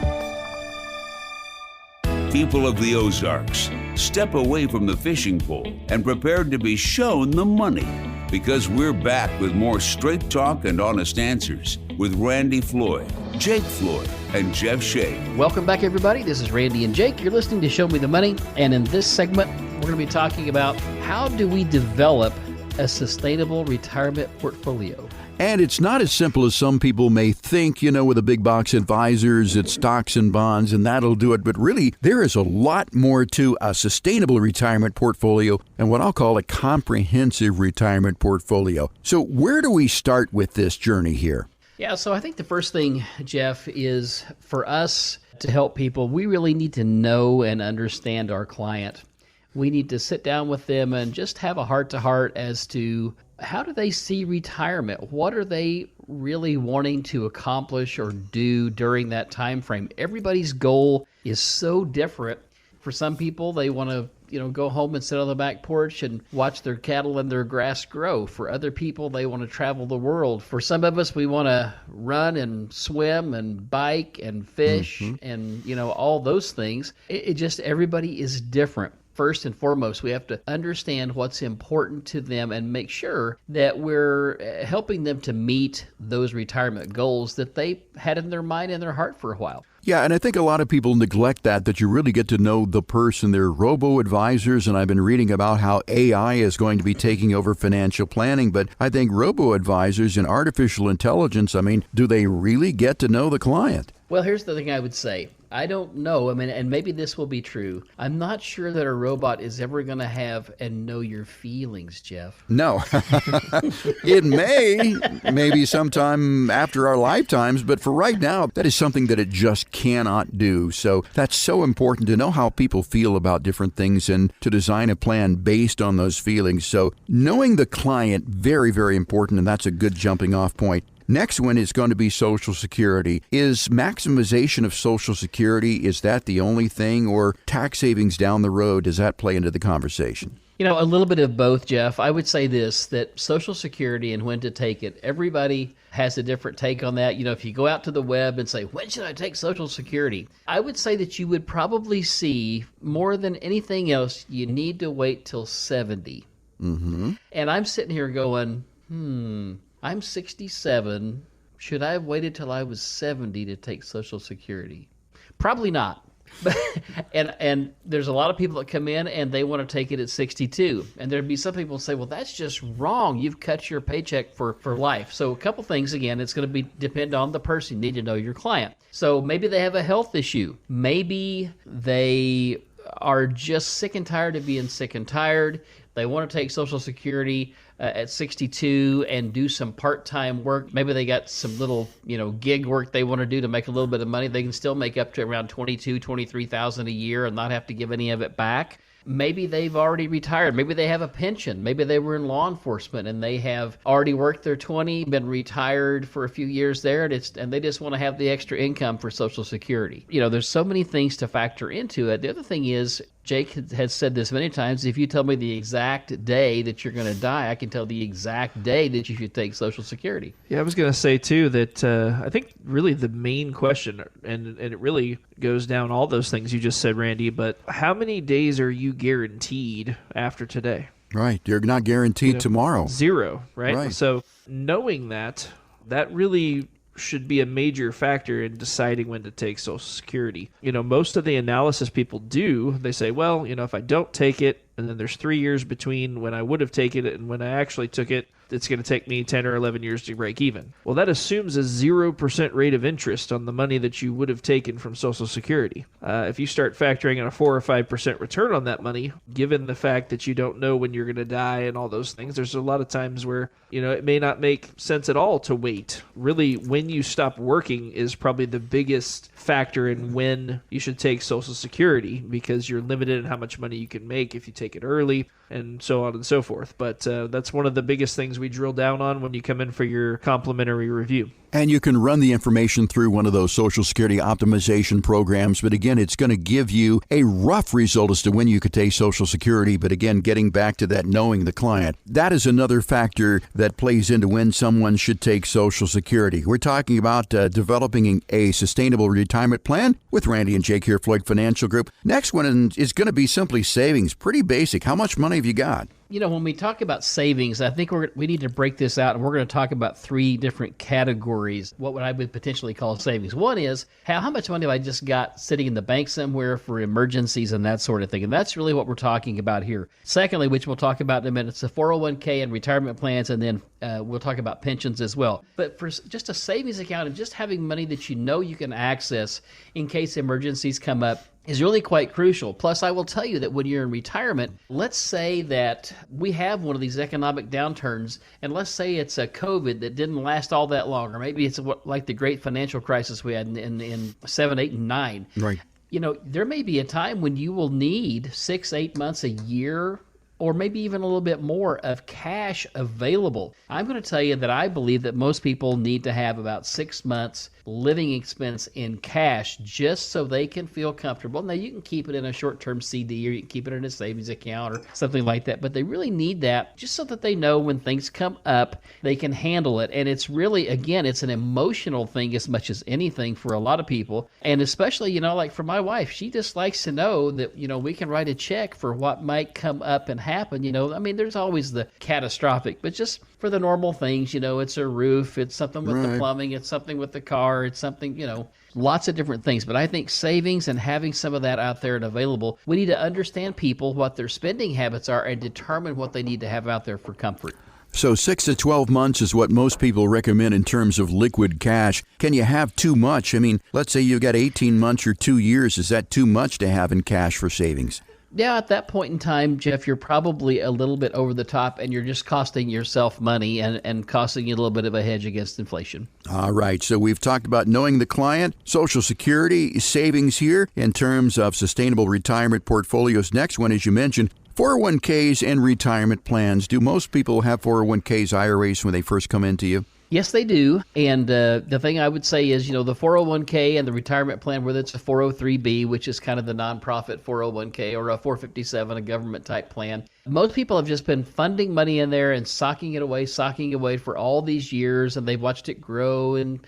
People of the Ozarks, step away from the fishing pole and prepare to be shown the money, because we're back with more straight talk and honest answers with Randy Floyd, Jake Floyd, and Jeff Shea. Welcome back, everybody. This is Randy and Jake. You're listening to Show Me the Money, and in this segment, we're going to be talking about how do we develop a sustainable retirement portfolio. And it's not as simple as some people may think, with the big box advisors, it's stocks and bonds, and that'll do it. But really, there is a lot more to a sustainable retirement portfolio and what I'll call a comprehensive retirement portfolio. So where do we start with this journey here? Yeah, so I think the first thing, Jeff, is for us to help people, we really need to know and understand our client. We need to sit down with them and just have a heart-to-heart as to how do they see retirement? What are they really wanting to accomplish or do during that time frame? Everybody's goal is so different. For some people, they want to go home and sit on the back porch and watch their cattle and their grass grow. For other people, they want to travel the world. For some of us, we want to run and swim and bike and fish and, all those things. It just, everybody is different. First and foremost, we have to understand what's important to them and make sure that we're helping them to meet those retirement goals that they had in their mind and their heart for a while. Yeah, and I think a lot of people neglect that you really get to know the person. They're robo-advisors, and I've been reading about how AI is going to be taking over financial planning, but I think robo-advisors and artificial intelligence, do they really get to know the client? Well, here's the thing I would say. I don't know. and maybe this will be true. I'm not sure that a robot is ever going to have and know your feelings, Jeff. No. It may, maybe sometime after our lifetimes, but for right now, that is something that it just cannot do. So that's so important to know how people feel about different things and to design a plan based on those feelings. So knowing the client, very, very important, and that's a good jumping off point. Next one is going to be Social Security. Is maximization of Social Security, is that the only thing, or tax savings down the road, does that play into the conversation? A little bit of both, Jeff. I would say this, that Social Security and when to take it, everybody has a different take on that. If you go out to the web and say, when should I take Social Security? I would say that you would probably see, more than anything else, you need to wait till 70. And I'm sitting here going, I'm 67. Should I have waited till I was 70 to take Social Security? Probably not. And there's a lot of people that come in and they want to take it at 62. And there'd be some people say, well, that's just wrong. You've cut your paycheck for life. So a couple things, again, it's going to depend on the person. You need to know your client. So maybe they have a health issue. Maybe they are just sick and tired of being sick and tired. They want to take Social Security at 62 and do some part-time work. Maybe they got some little, gig work they want to do to make a little bit of money. They can still make up to around $23,000 a year and not have to give any of it back. Maybe they've already retired. Maybe they have a pension. Maybe they were in law enforcement and they have already worked their 20, been retired for a few years there, and they just want to have the extra income for Social Security. There's so many things to factor into it. The other thing is, Jake has said this many times, if you tell me the exact day that you're going to die, I can tell the exact day that you should take Social Security. Yeah, I was going to say, too, that I think really the main question, and it really goes down all those things you just said, Randy, but how many days are you guaranteed after today? Right. You're not guaranteed tomorrow. 0, right? So knowing that really should be a major factor in deciding when to take Social Security. Most of the analysis people do, they say, well, if I don't take it, and then there's 3 years between when I would have taken it and when I actually took it, it's going to take me 10 or 11 years to break even. Well, that assumes a 0% rate of interest on the money that you would have taken from Social Security. If you start factoring in a 4 or 5% return on that money, given the fact that you don't know when you're going to die and all those things, there's a lot of times where, it may not make sense at all to wait. Really, when you stop working is probably the biggest factor in when you should take Social Security, because you're limited in how much money you can make if you take it early, and so on and so forth. But that's one of the biggest things we drill down on when you come in for your complimentary review. And you can run the information through one of those Social Security optimization programs. But again, it's going to give you a rough result as to when you could take Social Security. But again, getting back to that, knowing the client, that is another factor that plays into when someone should take Social Security. We're talking about developing a sustainable retirement plan with Randy and Jake here, Floyd Financial Group. Next one is going to be simply savings. Pretty basic. How much money have you got? When we talk about savings, I think we need to break this out, and we're going to talk about 3 different categories, what I would potentially call savings. One is, how much money have I just got sitting in the bank somewhere for emergencies and that sort of thing? And that's really what we're talking about here. Secondly, which we'll talk about in a minute, it's the 401k and retirement plans, and then we'll talk about pensions as well. But for just a savings account and just having money that you can access in case emergencies come up is really quite crucial. Plus, I will tell you that when you're in retirement, let's say that we have one of these economic downturns, and let's say it's a COVID that didn't last all that long, or maybe it's like the great financial crisis we had in 7, 8, and 9. Right. There may be a time when you will need 6, 8 months, a year, or maybe even a little bit more of cash available. I'm going to tell you that I believe that most people need to have about 6 months living expense in cash just so they can feel comfortable. Now, you can keep it in a short-term CD, or you can keep it in a savings account or something like that, but they really need that just so that they know when things come up, they can handle it. And it's really, again, it's an emotional thing as much as anything for a lot of people. And especially, like for my wife, she just likes to know that, we can write a check for what might come up and happen. There's always the catastrophic, but just for the normal things, it's a roof, it's something with the plumbing, it's something with the car, it's something, lots of different things. But I think savings and having some of that out there and available, we need to understand people, what their spending habits are, and determine what they need to have out there for comfort. So 6 to 12 months is what most people recommend in terms of liquid cash. Can you have too much? Let's say you've got 18 months or 2 years. Is that too much to have in cash for savings? Yeah, at that point in time, Jeff, you're probably a little bit over the top, and you're just costing yourself money and costing you a little bit of a hedge against inflation. All right. So we've talked about knowing the client, Social Security, savings here in terms of sustainable retirement portfolios. Next one, as you mentioned, 401ks and retirement plans. Do most people have 401ks, IRAs when they first come into you? Yes, they do. And the thing I would say is, the 401k and the retirement plan, whether it's a 403b, which is kind of the nonprofit 401k, or a 457, a government type plan, most people have just been funding money in there and socking it away for all these years, and they've watched it grow and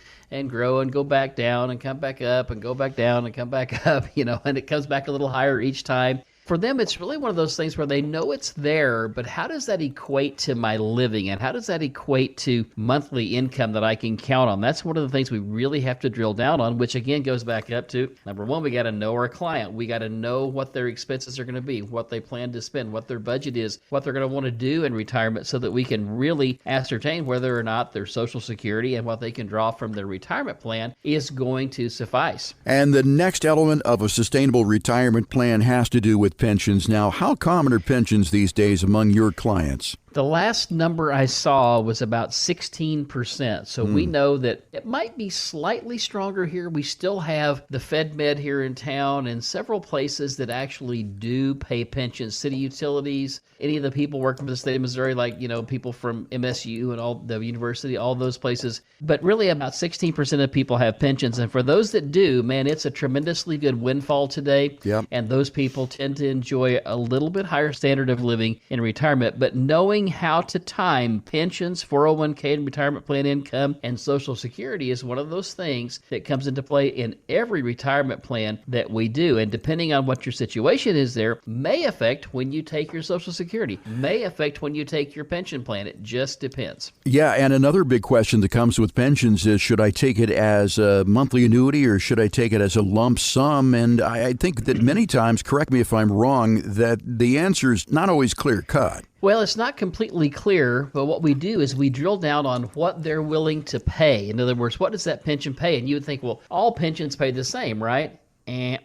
grow and go back down and come back up and go back down and come back up, and it comes back a little higher each time. For them, it's really one of those things where they know it's there, but how does that equate to my living, and how does that equate to monthly income that I can count on? That's one of the things we really have to drill down on, which again goes back up to, number one, we got to know our client. We got to know what their expenses are going to be, what they plan to spend, what their budget is, what they're going to want to do in retirement, so that we can really ascertain whether or not their Social Security and what they can draw from their retirement plan is going to suffice. And the next element of a sustainable retirement plan has to do with pensions. Now, how common are pensions these days among your clients? The last number I saw was about 16%. So we know that it might be slightly stronger here. We still have the FedMed here in town and several places that actually do pay pensions, city utilities, any of the people working for the state of Missouri, like, people from MSU and all the university, all those places. But really about 16% of people have pensions. And for those that do, man, it's a tremendously good windfall today. Yep. And those people tend to enjoy a little bit higher standard of living in retirement. But knowing knowing how to time pensions, 401k and retirement plan income, and Social Security is one of those things that comes into play in every retirement plan that we do. And depending on what your situation is there, may affect when you take your Social Security, may affect when you take your pension plan. It just depends. Yeah, and another big question that comes with pensions is, should I take it as a monthly annuity or should I take it as a lump sum? And I think that many times, correct me if I'm wrong, that the answer is not always clear cut. Well, it's not completely clear, but what we do is we drill down on what they're willing to pay. In other words, what does that pension pay? And you would think, well, all pensions pay the same, right?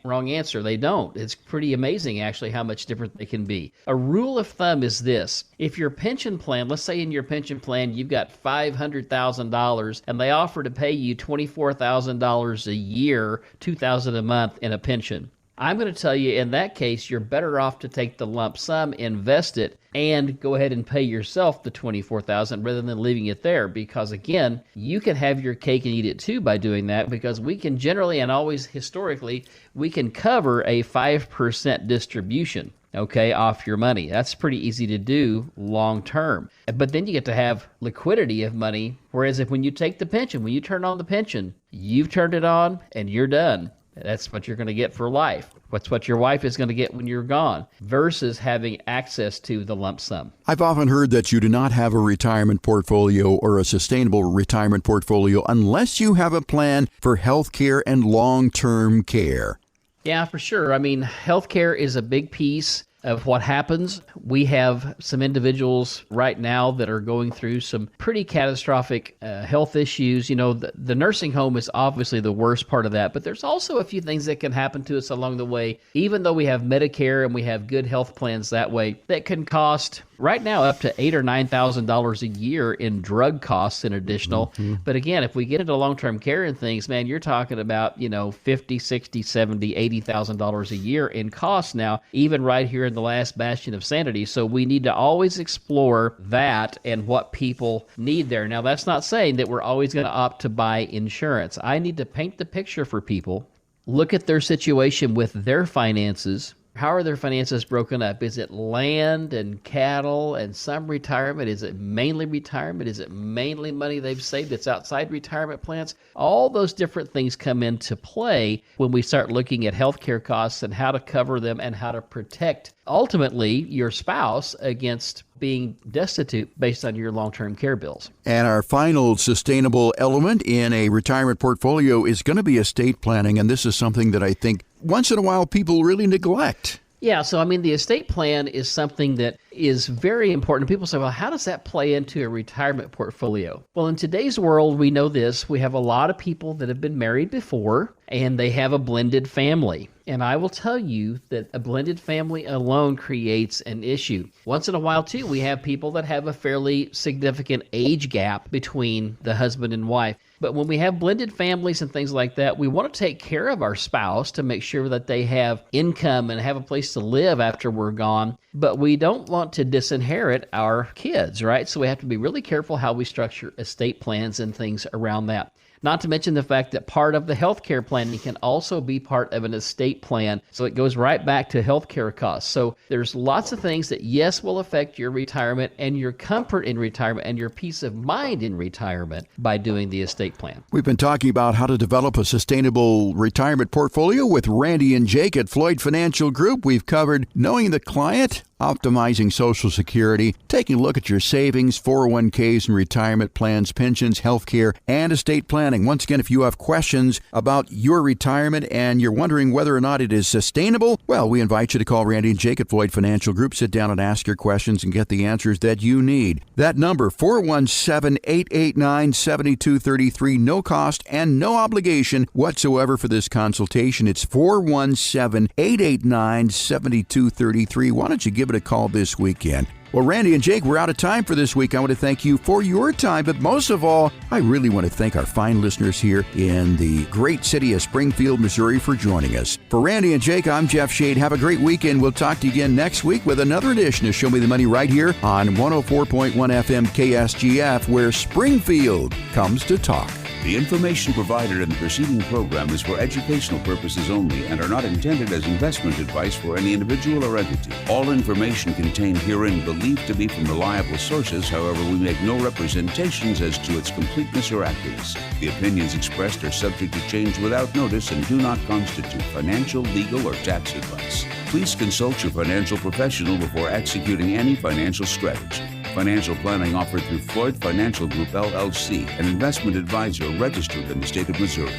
Wrong answer. They don't. It's pretty amazing, actually, how much different they can be. A rule of thumb is this. If your pension plan, let's say in your pension plan, you've got $500,000 and they offer to pay you $24,000 a year, $2,000 a month in a pension. I'm going to tell you, in that case, you're better off to take the lump sum, invest it, and go ahead and pay yourself the $24,000 rather than leaving it there. Because again, you can have your cake and eat it too by doing that, because we can generally and always historically, we can cover a 5% distribution, okay, off your money. That's pretty easy to do long term. But then you get to have liquidity of money, whereas when you take the pension, when you turn on the pension, you've turned it on and you're done. That's what you're going to get for life. What's what your wife is going to get when you're gone, versus having access to the lump sum. I've often heard that you do not have a retirement portfolio or a sustainable retirement portfolio unless you have a plan for health care and long-term care. Yeah, for sure. I mean, healthcare is a big piece of what happens. We have some individuals right now that are going through some pretty catastrophic health issues. You know, the nursing home is obviously the worst part of that, but there's also a few things that can happen to us along the way, even though we have Medicare and we have good health plans that way, that can cost right now up to $8,000 or $9,000 a year in drug costs in additional. Mm-hmm. But again, if we get into long-term care and things, man, you're talking about, $50,000, $60,000, $70,000, $80,000 a year in costs now, even right here in the last bastion of sanity. So we need to always explore that and what people need there. Now, that's not saying that we're always going to opt to buy insurance. I need to paint the picture for people, look at their situation with their finances. How are their finances broken up? Is it land and cattle and some retirement? Is it mainly retirement? Is it mainly money they've saved that's outside retirement plans? All those different things come into play when we start looking at healthcare costs and how to cover them and how to protect, ultimately, your spouse against being destitute based on your long-term care bills. And our final sustainable element in a retirement portfolio is going to be estate planning. And this is something that I think once in a while people really neglect. Yeah, so I mean, the estate plan is something that is very important. People say, well, how does that play into a retirement portfolio? Well, in today's world, we know this. We have a lot of people that have been married before, and they have a blended family. And I will tell you that a blended family alone creates an issue. Once in a while, too, we have people that have a fairly significant age gap between the husband and wife. But when we have blended families and things like that, we want to take care of our spouse to make sure that they have income and have a place to live after we're gone. But we don't want to disinherit our kids, right? So we have to be really careful how we structure estate plans and things around that. Not to mention the fact that part of the healthcare planning can also be part of an estate plan. So it goes right back to healthcare costs. So there's lots of things that, yes, will affect your retirement and your comfort in retirement and your peace of mind in retirement by doing the estate plan. We've been talking about how to develop a sustainable retirement portfolio with Randy and Jake at Floyd Financial Group. We've covered knowing the client, optimizing Social Security, taking a look at your savings, 401ks and retirement plans, pensions, healthcare, and estate planning. Once again, if you have questions about your retirement and you're wondering whether or not it is sustainable, well, we invite you to call Randy and Jake at Floyd Financial Group. Sit down and ask your questions and get the answers that you need. That number, 417-889-7233, no cost and no obligation whatsoever for this consultation. It's 417-889-7233. Why don't you give it a call this weekend? Well, Randy and Jake, we're out of time for this week. I want to thank you for your time, but most of all, I really want to thank our fine listeners here in the great city of Springfield, Missouri for joining us. For Randy and Jake, I'm Jeff Shade. Have a great weekend. We'll talk to you again next week with another edition of Show Me the Money right here on 104.1 FM KSGF, where Springfield comes to talk. The information provided in the preceding program is for educational purposes only and are not intended as investment advice for any individual or entity. All information contained herein believed to be from reliable sources, however, we make no representations as to its completeness or accuracy. The opinions expressed are subject to change without notice and do not constitute financial, legal, or tax advice. Please consult your financial professional before executing any financial strategy. Financial planning offered through Floyd Financial Group, LLC, an investment advisor registered in the state of Missouri.